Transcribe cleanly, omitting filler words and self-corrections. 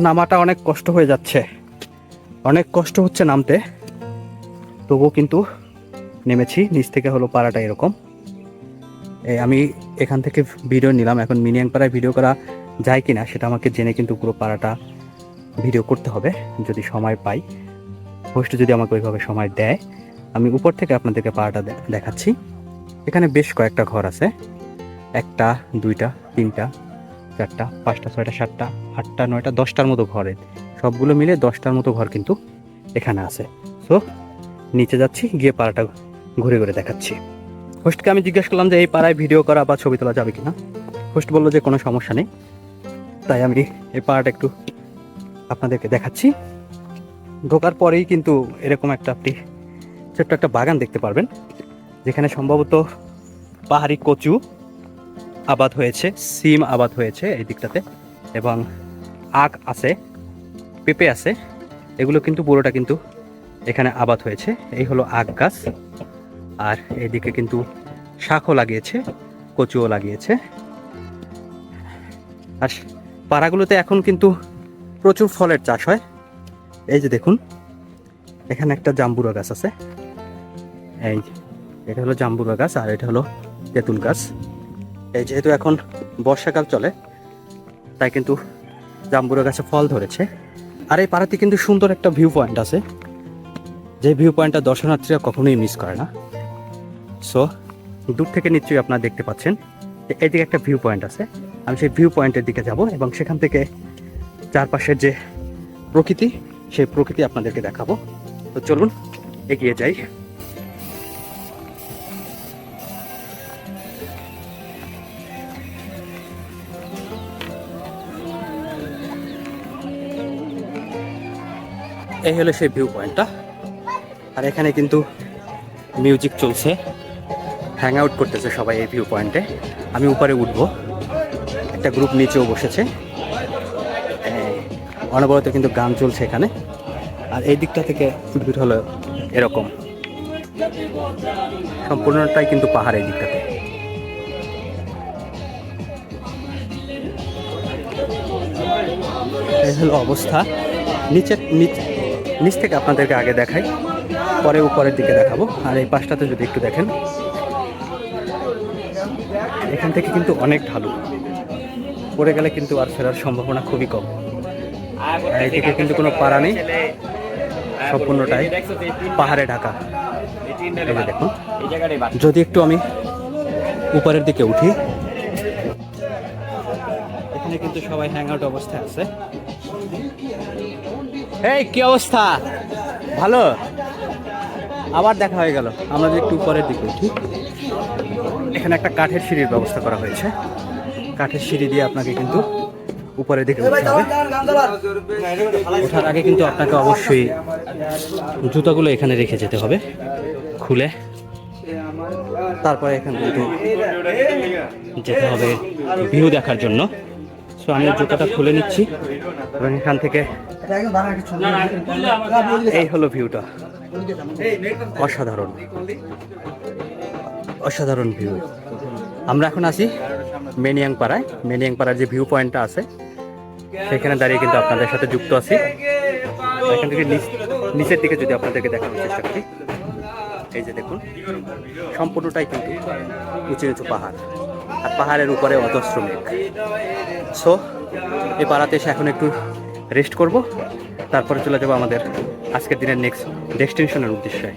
নামাটা অনেক কষ্ট হয়ে যাচ্ছে, অনেক কষ্ট হচ্ছে নামতে, তবুও কিন্তু নেমেছি। নিচ থেকে হলো পাড়াটা এরকম। আমি এখান থেকে ভিডিও নিলাম, এখন মিনিয়াং পাড়ায় ভিডিও করা যায় কিনা সেটা আমাকে জেনে কিন্তু পুরো পাড়াটা ভিডিও করতে হবে যদি সময় পাই। হোস্ট যদি আমাকে ওইভাবে সময় দেয়, আমি উপর থেকে আপনাদেরকে পাড়াটা দেখাচ্ছি। এখানে বেশ কয়েকটা ঘর আছে, 1টা 2টা 3টা 4টা 5টা 6টা 7টা 8টা 9টা 10টার মতো ঘরে, সবগুলো মিলে 10টার মতো ঘর কিন্তু এখানে আছে। সো নিচে যাচ্ছি, গিয়ে পাড়াটা ঘুরে ঘুরে দেখাচ্ছি। হোস্টকে আমি জিজ্ঞেস করলাম যে এই পাড়ায় ভিডিও করা বা ছবি তোলা যাবে কিনা। হোস্ট বললো যে কোনো সমস্যা নেই। তাই আমি এই পাড়াটা একটু আপনাদেরকে দেখাচ্ছি। ঢোকার পরেই কিন্তু এরকম আপনি ছোট্ট একটা বাগান দেখতে পারবেন, যেখানে সম্ভবত পাহাড়ি কচু আবাদ হয়েছে, সিম আবাদ হয়েছে এই দিকটাতে, এবং আখ আছে, পেঁপে আছে। এগুলো কিন্তু পুরোটা কিন্তু এখানে আবাদ হয়েছে। এই হলো আখ গাছ, আর এইদিকে কিন্তু শাকও লাগিয়েছে, কচুও লাগিয়েছে। আর পাড়াগুলোতে এখন কিন্তু প্রচুর ফলের চাষ হয়। এই যে দেখুন, এখানে একটা জাম্বুরা গাছ আছে, এই এটা হলো জাম্বুরা গাছ, আর এটা হলো তেঁতুল গাছ। এই যেহেতু এখন বর্ষাকাল চলে, তাই কিন্তু জাম্বুরা গাছে ফল ধরেছে। আর এই পাড়াতে কিন্তু সুন্দর একটা ভিউ পয়েন্ট আছে, যে ভিউ পয়েন্টটা দর্শনার্থীরা কখনোই মিস করে না। সো দূর থেকে নিশ্চয়ই আপনারা দেখতে পাচ্ছেন এইদিকে একটা ভিউ পয়েন্ট আছে। আমি সেই ভিউ পয়েন্টের দিকে যাব এবং সেখান থেকে চারপাশের যে প্রকৃতি, সেই প্রকৃতি আপনাদেরকে দেখাবো। তো চলুন এগিয়ে যাই। এই হলো সেই ভিউ পয়েন্টটা, আর এখানে কিন্তু মিউজিক চলছে, হ্যাং আউট করতেছে সবাই এই ভিউ পয়েন্টে। আমি উপরে উঠবো, একটা গ্রুপ নিচেও বসেছে, অনবরত কিন্তু গান চলছে এখানে। আর এই দিকটা থেকে ভিউ হলো এরকম, সম্পূর্ণটাই কিন্তু পাহাড় এই দিকটাতে। এই হলো অবস্থা। নিচ থেকে আপনাদেরকে আগে দেখাই, পরে উপরের দিকে দেখাবো। আর এই পাশটাতে যদি একটু দেখেন, এখান থেকে কিন্তু অনেক ঢালু, পড়ে গেলে কিন্তু আর ফেরার সম্ভাবনা খুবই কম। এইদিকে কিন্তু কোনো পাড়া নেই, সম্পূর্ণটাই পাহাড়ে ঢাকা। এই যে দেখুন, যদি একটু আমি উপরের দিকে উঠি, এখানে কিন্তু সবাই হ্যাং আউট অবস্থায় আছে। এই কি অবস্থা, ভালো? আবার দেখা হয়ে গেল। আমরা যদি একটু উপরের দিকে উঠি, এখানে একটা কাঠের সিঁড়ির ব্যবস্থা করা হয়েছে। কাঠের সিঁড়ি দিয়ে আপনাকে কিন্তু উপরের দিকে উঠতে হবে। ওঠার আগে কিন্তু আপনাকে অবশ্যই জুতাগুলো এখানে রেখে যেতে হবে খুলে, তারপরে এখান থেকে যেতে হবে ভিউ দেখার জন্য। সো আমি জুতাটা খুলে নিচ্ছি এবং এখান থেকে এই হলো ভিউটা, অসাধারণ অসাধারণ ভিউ। আমরা এখন আছি মেনিয়াং পাড়ায়। মেনিয়াং পাড়ার যে ভিউ পয়েন্টটা আছে, সেখানে দাঁড়িয়ে কিন্তু আপনাদের সাথে যুক্ত আছি। এখান থেকে নিচের দিকে যদি আপনাদেরকে দেখানোর চেষ্টা করি, এই যে দেখুন, সম্পূর্ণটাই কিন্তু উঁচু নিচু পাহাড়, আর পাহাড়ের উপরে অজস্র মেঘ। সো এই পাড়াতে এসে এখন একটু রেস্ট করব, তারপরে চলে যাবো আমাদের আজকের দিনের নেক্সট ডেস্টিনেশনের উদ্দেশ্যে।